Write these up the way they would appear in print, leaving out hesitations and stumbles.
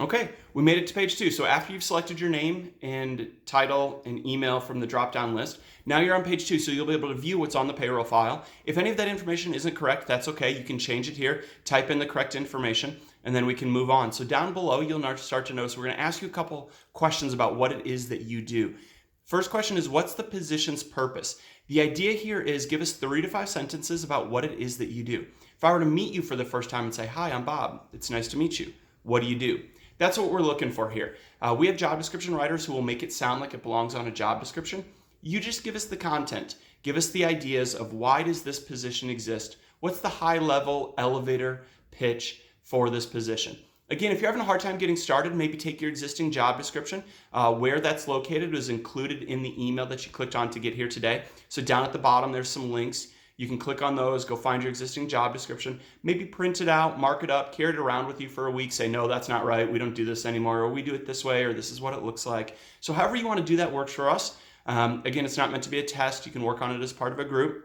Okay, we made it to page 2. So after you've selected your name and title and email from the drop-down list, now you're on page 2, so you'll be able to view what's on the payroll file. If any of that information isn't correct, that's okay. You can change it here, type in the correct information, and then we can move on. So down below, you'll start to notice we're going to ask you a couple questions about what it is that you do. First question is, what's the position's purpose? The idea here is give us 3 to 5 sentences about what it is that you do. If I were to meet you for the first time and say, "Hi, I'm Bob. It's nice to meet you. What do you do?" That's what we're looking for here. We have job description writers who will make it sound like it belongs on a job description. You just give us the content. Give us the ideas of why does this position exist? What's the high level elevator pitch for this position? Again, if you're having a hard time getting started, maybe take your existing job description. Where that's located is included in the email that you clicked on to get here today. So down at the bottom, there's some links. You can click on those, go find your existing job description, maybe print it out, mark it up, carry it around with you for a week, say, "No, that's not right. We don't do this anymore," or "We do it this way," or "This is what it looks like." So however you want to do that works for us. Again, it's not meant to be a test. You can work on it as part of a group.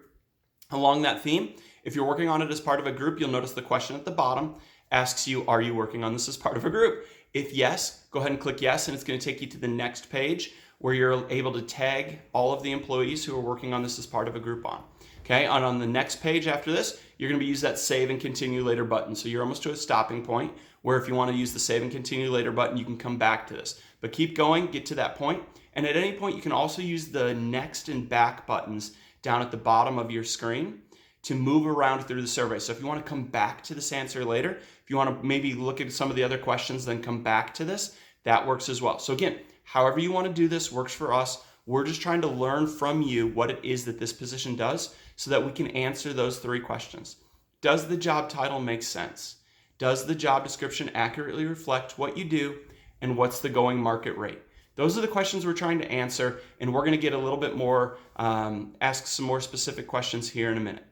Along that theme, if you're working on it as part of a group, you'll notice the question at the bottom asks you, are you working on this as part of a group? If yes, go ahead and click yes, and it's going to take you to the next page where you're able to tag all of the employees who are working on this as part of a group on. Okay, and on the next page after this, you're going to use that save and continue later button. So you're almost to a stopping point where if you want to use the save and continue later button, you can come back to this. But keep going, get to that point. And at any point, you can also use the next and back buttons down at the bottom of your screen to move around through the survey. So if you want to come back to this answer later, if you want to maybe look at some of the other questions, then come back to this, that works as well. So again, however you want to do this works for us. We're just trying to learn from you what it is that this position does so that we can answer those 3 questions. Does the job title make sense? Does the job description accurately reflect what you do? And what's the going market rate? Those are the questions we're trying to answer, and we're going to get a little bit more, ask some more specific questions here in a minute.